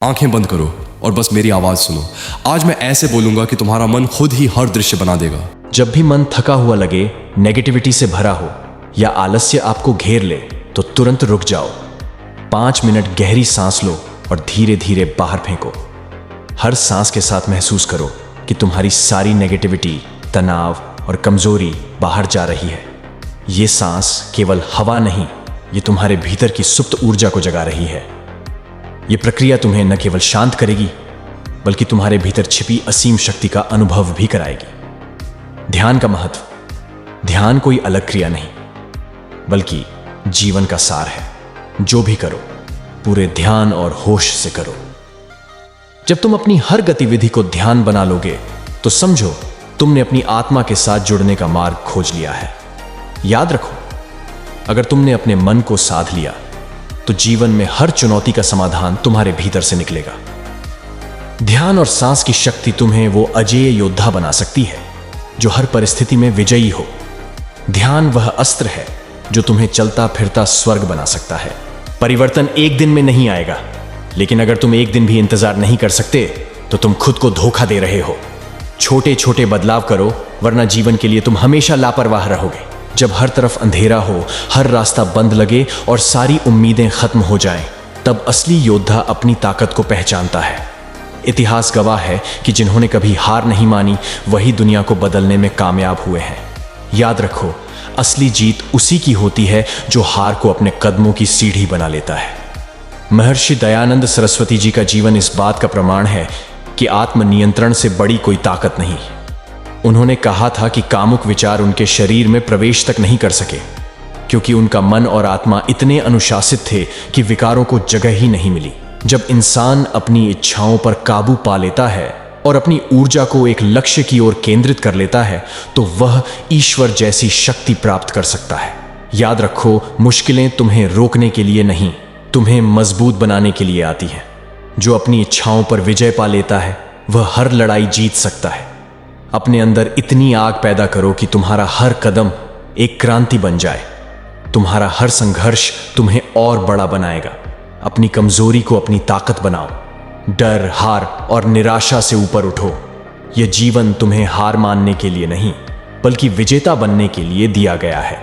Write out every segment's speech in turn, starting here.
आंखें बंद करो और बस मेरी आवाज सुनो। आज मैं ऐसे बोलूंगा कि तुम्हारा मन खुद ही हर दृश्य बना देगा। जब भी मन थका हुआ लगे, नेगेटिविटी से भरा हो या आलस्य आपको घेर ले तो तुरंत रुक जाओ। 5 मिनट गहरी सांस लो और धीरे धीरे बाहर फेंको। हर सांस के साथ महसूस करो कि तुम्हारी सारी नेगेटिविटी, तनाव और कमजोरी बाहर जा रही है। ये सांस केवल हवा नहीं, ये तुम्हारे भीतर की सुप्त ऊर्जा को जगा रही है। ये प्रक्रिया तुम्हें न केवल शांत करेगी बल्कि तुम्हारे भीतर छिपी असीम शक्ति का अनुभव भी कराएगी। ध्यान का महत्व। ध्यान कोई अलग क्रिया नहीं बल्कि जीवन का सार है। जो भी करो पूरे ध्यान और होश से करो। जब तुम अपनी हर गतिविधि को ध्यान बना लोगे तो समझो तुमने अपनी आत्मा के साथ जुड़ने का मार्ग खोज लिया है। याद रखो, अगर तुमने अपने मन को साध लिया तो जीवन में हर चुनौती का समाधान तुम्हारे भीतर से निकलेगा। ध्यान और सांस की शक्ति तुम्हें वो अजेय योद्धा बना सकती है जो हर परिस्थिति में विजयी हो। ध्यान वह अस्त्र है जो तुम्हें चलता फिरता स्वर्ग बना सकता है। परिवर्तन एक दिन में नहीं आएगा, लेकिन अगर तुम एक दिन भी इंतजार नहीं कर सकते तो तुम खुद को धोखा दे रहे हो। छोटे छोटे बदलाव करो, वरना जीवन के लिए तुम हमेशा लापरवाह रहोगे। जब हर तरफ अंधेरा हो, हर रास्ता बंद लगे और सारी उम्मीदें खत्म हो जाएं, तब असली योद्धा अपनी ताकत को पहचानता है। इतिहास गवाह है कि जिन्होंने कभी हार नहीं मानी वही दुनिया को बदलने में कामयाब हुए हैं। याद रखो, असली जीत उसी की होती है जो हार को अपने कदमों की सीढ़ी बना लेता है। महर्षि दयानंद सरस्वती जी का जीवन इस बात का प्रमाण है कि आत्मनियंत्रण से बड़ी कोई ताकत नहीं। उन्होंने कहा था कि कामुक विचार उनके शरीर में प्रवेश तक नहीं कर सके, क्योंकि उनका मन और आत्मा इतने अनुशासित थे कि विकारों को जगह ही नहीं मिली। जब इंसान अपनी इच्छाओं पर काबू पा लेता है और अपनी ऊर्जा को एक लक्ष्य की ओर केंद्रित कर लेता है तो वह ईश्वर जैसी शक्ति प्राप्त कर सकता है। याद रखो, मुश्किलें तुम्हें रोकने के लिए नहीं, तुम्हें मजबूत बनाने के लिए आती हैं। जो अपनी इच्छाओं पर विजय पा लेता है वह हर लड़ाई जीत सकता है। अपने अंदर इतनी आग पैदा करो कि तुम्हारा हर कदम एक क्रांति बन जाए। तुम्हारा हर संघर्ष तुम्हें और बड़ा बनाएगा। अपनी कमजोरी को अपनी ताकत बनाओ। डर, हार और निराशा से ऊपर उठो। यह जीवन तुम्हें हार मानने के लिए नहीं बल्कि विजेता बनने के लिए दिया गया है।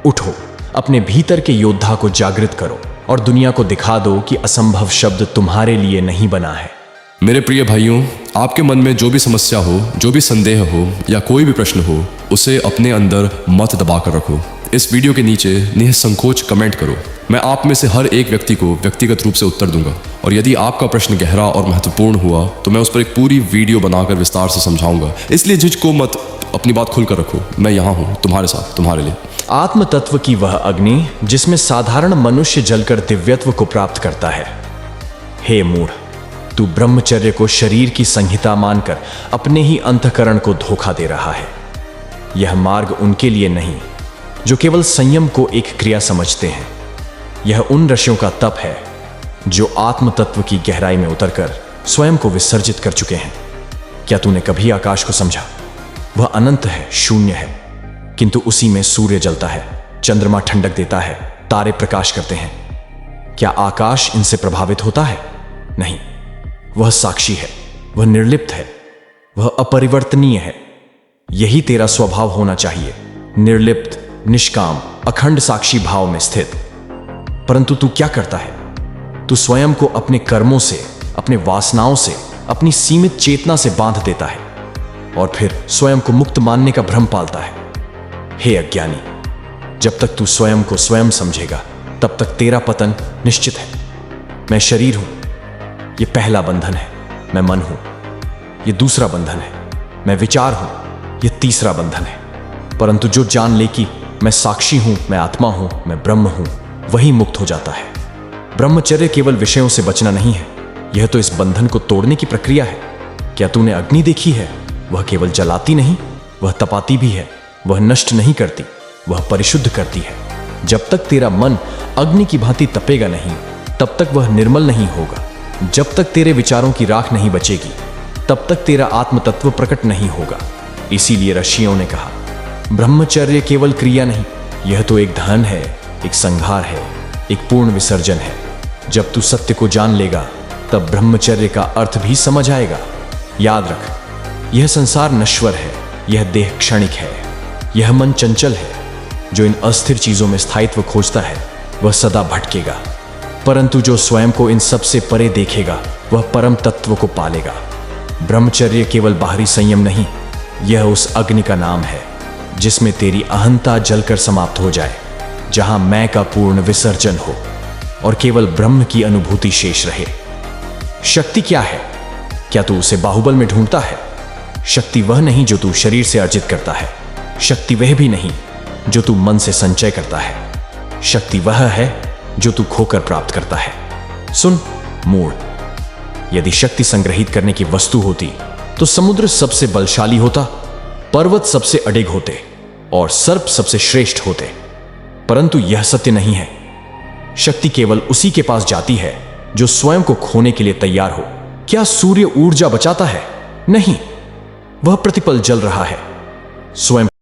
उठो, अपने भीतर के योद्धा को जागृत करो और दुनिया को दिखा दो कि असंभव शब्द तुम्हारे लिए नहीं बना है। मेरे प्रिय भाइयों, आपके मन में जो भी समस्या हो, जो भी संदेह हो या कोई भी प्रश्न हो, उसे अपने अंदर मत दबा कर रखो। इस वीडियो के नीचे निसंकोच कमेंट करो। मैं आप में से हर एक व्यक्ति को व्यक्तिगत रूप से उत्तर दूंगा, और यदि आपका प्रश्न गहरा और महत्वपूर्ण हुआ तो मैं उस पर एक पूरी वीडियो बनाकर विस्तार से समझाऊंगा। इसलिए झिझको मत, अपनी बात खुलकर रखो। मैं यहाँ हूँ तुम्हारे साथ, तुम्हारे लिए। आत्म तत्व की वह अग्नि जिसमें साधारण मनुष्य जलकर दिव्यत्व को प्राप्त करता है। हे मूढ़, तू ब्रह्मचर्य को शरीर की संहिता मानकर अपने ही अंतःकरण को धोखा दे रहा है। यह मार्ग उनके लिए नहीं जो केवल संयम को एक क्रिया समझते हैं। यह उन ऋषियों का तप है जो आत्म तत्व की गहराई में उतरकर स्वयं को विसर्जित कर चुके हैं। क्या तूने कभी आकाश को समझा? वह अनंत है, शून्य है, किंतु उसी में सूर्य जलता है, चंद्रमा ठंडक देता है, तारे प्रकाश करते हैं। क्या आकाश इनसे प्रभावित होता है? नहीं। वह साक्षी है, वह निर्लिप्त है, वह अपरिवर्तनीय है। यही तेरा स्वभाव होना चाहिए, निर्लिप्त, निष्काम, अखंड साक्षी भाव में स्थित। परंतु तू क्या करता है? तू स्वयं को अपने कर्मों से, अपने वासनाओं से, अपनी सीमित चेतना से बांध देता है और फिर स्वयं को मुक्त मानने का भ्रम पालता है। हे अज्ञानी, जब तक तू स्वयं को स्वयं समझेगा तब तक तेरा पतन निश्चित है। मैं शरीर हूं, ये पहला बंधन है। मैं मन हूं, ये दूसरा बंधन है। मैं विचार हूं, ये तीसरा बंधन है। परंतु जो जान ले कि मैं साक्षी हूं, मैं आत्मा हूं, मैं ब्रह्म हूं, वही मुक्त हो जाता है। ब्रह्मचर्य केवल विषयों से बचना नहीं है, यह तो इस बंधन को तोड़ने की प्रक्रिया है। क्या तूने अग्नि देखी है? वह केवल जलाती नहीं, वह तपाती भी है। वह नष्ट नहीं करती, वह परिशुद्ध करती है। जब तक तेरा मन अग्नि की भांति तपेगा नहीं तब तक वह निर्मल नहीं होगा। जब तक तेरे विचारों की राख नहीं बचेगी तब तक तेरा आत्म तत्व प्रकट नहीं होगा। इसीलिए ऋषियों ने कहा, ब्रह्मचर्य केवल क्रिया नहीं, यह तो एक धन है, एक संहार है, एक पूर्ण विसर्जन है। जब तू सत्य को जान लेगा तब ब्रह्मचर्य का अर्थ भी समझ आएगा। याद रख, यह संसार नश्वर है, यह देह क्षणिक है, यह मन चंचल है। जो इन अस्थिर चीजों में स्थायित्व खोजता है वह सदा भटकेगा, परंतु जो स्वयं को इन सब से परे देखेगा वह परम तत्व को पालेगा। ब्रह्मचर्य केवल बाहरी संयम नहीं, यह उस अग्नि का नाम है जिसमें तेरी अहंता जलकर समाप्त हो जाए, जहां मैं का पूर्ण विसर्जन हो और केवल ब्रह्म की अनुभूति शेष रहे। शक्ति क्या है? क्या तू उसे बाहुबल में ढूंढता है? शक्ति वह नहीं जो तू शरीर से अर्जित करता है, शक्ति वह भी नहीं जो तू मन से संचय करता है, शक्ति वह है जो तू खोकर प्राप्त करता है। सुन मूढ़, यदि शक्ति संग्रहित करने की वस्तु होती तो समुद्र सबसे बलशाली होता, पर्वत सबसे अडिग होते और सर्प सबसे श्रेष्ठ होते, परंतु यह सत्य नहीं है। शक्ति केवल उसी के पास जाती है जो स्वयं को खोने के लिए तैयार हो। क्या सूर्य ऊर्जा बचाता है? नहीं, वह प्रतिपल जल रहा है, स्वयं